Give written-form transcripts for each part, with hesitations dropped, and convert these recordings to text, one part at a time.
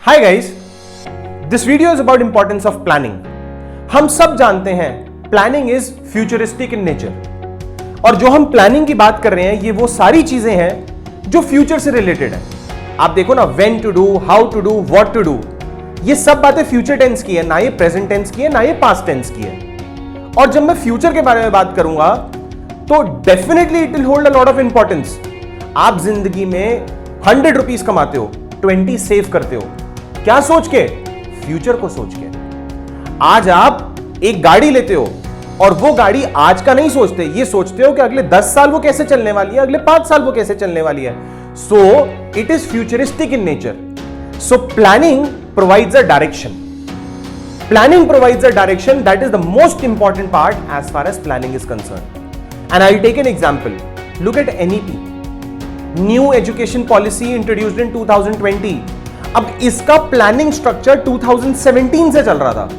Hi guys, this video is about importance of planning. हम सब जानते हैं planning is futuristic in nature, और जो हम प्लानिंग की बात कर रहे हैं ये वो सारी चीजें हैं जो फ्यूचर से रिलेटेड है। आप देखो ना, when to do, how to do, what to do, ये सब बातें फ्यूचर टेंस की है, ना ये प्रेजेंट टेंस की है, ना ये पास्ट टेंस की है। और जब मैं फ्यूचर के बारे में बात करूंगा तो definitely it will hold a lot of importance. आप जिंदगी में 100 रुपीज कमाते हो, 20 सेव करते हो, क्या सोच के? फ्यूचर को सोच के। आज आप एक गाड़ी लेते हो और वो गाड़ी आज का नहीं सोचते, ये सोचते हो कि अगले 10 साल वो कैसे चलने वाली है, अगले 5 साल वो कैसे चलने वाली है। So it is futuristic in nature. So planning provides a direction. Planning provides a direction, that is the most important part as far as planning is concerned. And I'll take an example. Look at NEP, New Education Policy introduced in 2020. अब इसका planning structure 2017 से चल रहा था,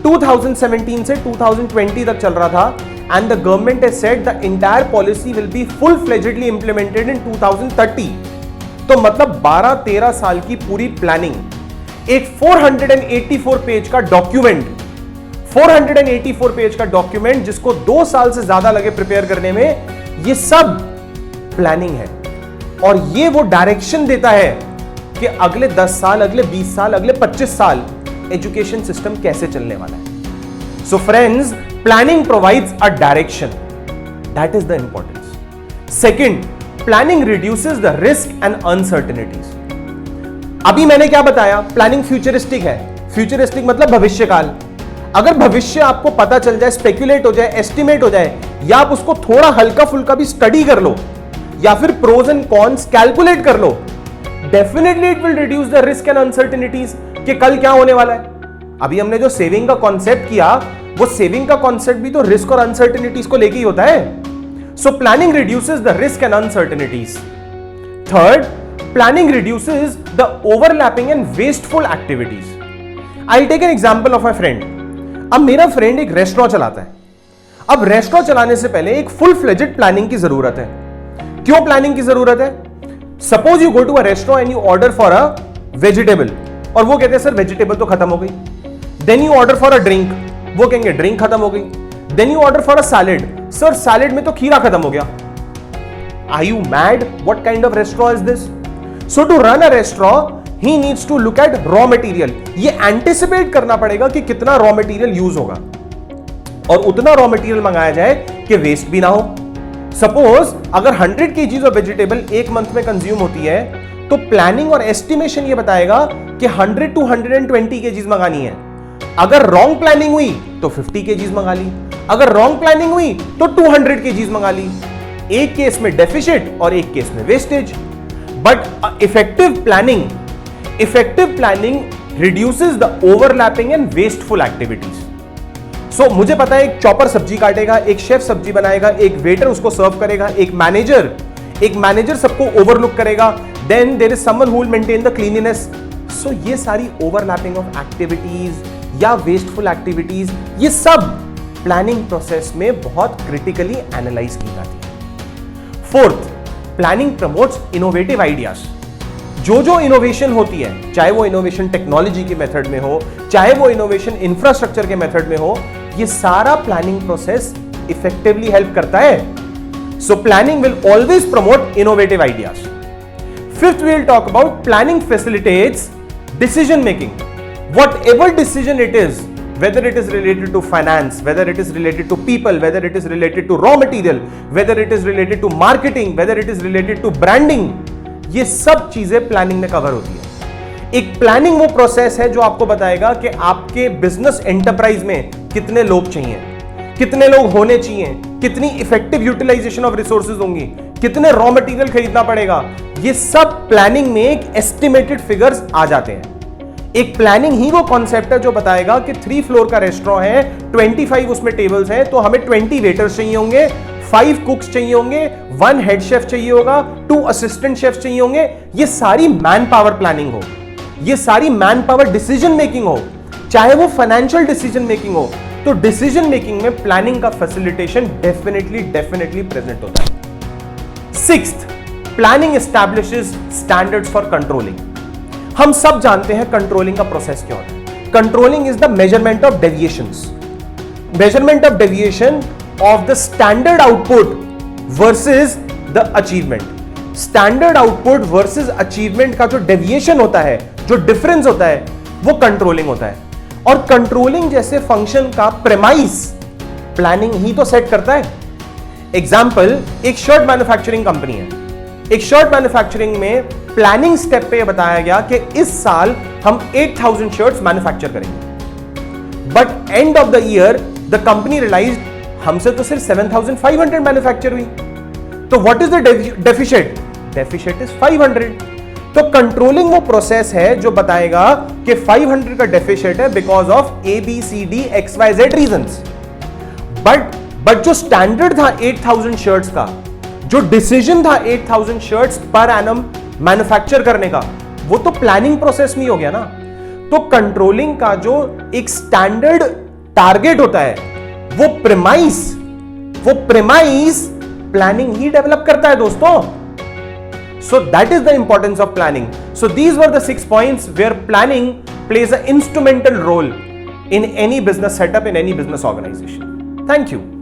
2017 से 2020 तक चल रहा था, and the government has said the entire policy will be full-fledgedly implemented in 2030. तो मतलब 12-13 साल की पूरी प्लानिंग, एक 484 पेज का डॉक्यूमेंट, 484 पेज का डॉक्यूमेंट जिसको 2 साल से ज्यादा लगे प्रिपेयर करने में, ये सब प्लानिंग है। और ये वो डायरेक्शन देता है कि अगले 10 साल, अगले 20 साल, अगले 25 साल एजुकेशन सिस्टम कैसे चलने वाला है। So friends, planning provides a direction, that is the importance. Second, planning reduces the risk and uncertainties. अभी मैंने क्या बताया? प्लानिंग फ्यूचरिस्टिक है। फ्यूचरिस्टिक मतलब भविष्यकाल। अगर भविष्य आपको पता चल जाए, स्पेक्युलेट हो जाए, एस्टिमेट हो जाए, या आप उसको थोड़ा हल्का फुल्का भी स्टडी कर लो, या फिर प्रोज एंड कॉन्स कैलकुलेट कर लो, definitely it will reduce the risk and uncertainties कि कल क्या होने वाला है। अभी हमने जो सेविंग का कॉन्सेप्ट किया, वो सेविंग का कॉन्सेप्ट भी तो रिस्क और अनसर्टेनिटीज को लेके ही होता है। So planning reduces the risk and uncertainties. Third, planning reduces the overlapping and wasteful activities. I'll take an example of my friend. अब मेरा फ्रेंड एक रेस्टोरेंट चलाता है। अब रेस्टोरेंट चलाने से पहले एक फुल फ्लेजेड प्लानिंग की जरूरत है। क्यों प्लानिंग की जरूरत है? Suppose you go to a restaurant and you order for a vegetable, और वो कहते हैं सर वेजिटेबल तो खत्म हो गई। Then you order for a drink, वो कहेंगे ड्रिंक खत्म हो गई। Then you order for a salad, sir salad में तो खीरा खत्म हो गया। Are you mad? What kind of restaurant is this? So to run a restaurant, he needs to look at raw material. ये एंटिसिपेट करना पड़ेगा कि कितना रॉ मटेरियल यूज होगा और उतना रॉ मटेरियल मंगाया जाए कि वेस्ट भी ना हो। सपोज अगर 100 kg ऑफ वेजिटेबल एक मंथ में कंज्यूम होती है, तो प्लानिंग और एस्टिमेशन ये बताएगा कि 100 to 120 kg मंगानी है। अगर रॉन्ग प्लानिंग हुई तो 50 kg मंगा ली, अगर रॉन्ग प्लानिंग हुई तो 200 kg मंगा ली। एक केस में डेफिसिट और एक केस में wastage. But effective planning reduces the overlapping and wasteful activities. So मुझे पता है एक चॉपर सब्जी काटेगा, एक शेफ सब्जी बनाएगा, एक वेटर उसको सर्व करेगा, एक मैनेजर सबको ओवरलुक करेगा, then there is someone who will maintain the cleanliness. So ये सारी overlapping of activities या wasteful activities, ये सब प्लानिंग प्रोसेस में बहुत क्रिटिकली एनालाइज की जाती है। Fourth, planning promotes innovative ideas. जो इनोवेशन होती है, चाहे वो इनोवेशन टेक्नोलॉजी के मेथड में हो, चाहे वो इनोवेशन इंफ्रास्ट्रक्चर के मेथड में हो, ये सारा प्लानिंग प्रोसेस इफेक्टिवली हेल्प करता है। So planning will always promote innovative ideas. Fifth, we will talk about planning facilitates decision making. Whatever decision it is, whether it is related to finance, whether it is related to people, whether it is related to raw material, whether it is related to marketing, whether it is related to branding, ये सब चीजें planning में cover होती है। एक planning वो process है जो आपको बताएगा कि आपके बिजनेस एंटरप्राइज में कितने लोग चाहिए, कितने लोग होने चाहिए, कितनी इफेक्टिव यूटिलाइजेशन ऑफ रिसोर्सेज होंगी, कितने रॉ मटेरियल खरीदना पड़ेगा। ये सब प्लानिंग में एक एस्टिमेटेड फिगर्स आ जाते हैं। एक प्लानिंग ही वो कॉन्सेप्ट है जो बताएगा कि 3 फ्लोर का रेस्टोरेंट है, 25 उसमें टेबल्स हैं, तो हमें 20 वेटर्स चाहिए होंगे, 5 कुक्स चाहिए होंगे, 1 हेड शेफ चाहिए होगा, 2 असिस्टेंट शेफ चाहिए होंगे। ये सारी मैन पावर प्लानिंग हो, ये सारी मैन पावर डिसीजन मेकिंग हो, चाहे वो फाइनेंशियल डिसीजन मेकिंग हो, तो डिसीजन मेकिंग में प्लानिंग का फैसिलिटेशन डेफिनेटली प्रेजेंट होता है। Sixth, planning establishes standards for controlling. हम सब जानते हैं कंट्रोलिंग का प्रोसेस क्या होता है। Controlling is the measurement of deviations, measurement of deviation of the standard output versus the achievement. Standard output versus achievement का जो डेविएशन होता है, जो डिफरेंस होता है, वो कंट्रोलिंग होता है। और कंट्रोलिंग जैसे फंक्शन का प्रेमाइस प्लानिंग ही तो सेट करता है। एग्जाम्पल, एक शर्ट मैन्युफैक्चरिंग कंपनी है। एक शर्ट मैन्युफैक्चरिंग में प्लानिंग स्टेप पे बताया गया कि इस साल हम 8000 शर्ट्स मैन्युफैक्चर करेंगे, but end of the year the company realized हमसे तो सिर्फ 7500 मैन्युफैक्चर हुई, तो what is the deficit? Deficit is 500। तो कंट्रोलिंग वो प्रोसेस है जो बताएगा कि 500 का डेफिशिट है because of ABCD XYZ reasons. But जो स्टैंडर्ड था 8000 शर्ट्स का, जो डिसीजन था 8000 शर्ट्स पर एनम मैन्युफैक्चर करने का, वो तो प्लानिंग प्रोसेस में ही हो गया ना। तो कंट्रोलिंग का जो एक स्टैंडर्ड टारगेट होता है, वो प्रेमाइस प्लानिंग ही डेवलप करता है दोस्तों। So that is the importance of planning. So these were the 6 points where planning plays an instrumental role in any business setup, in any business organization. Thank you.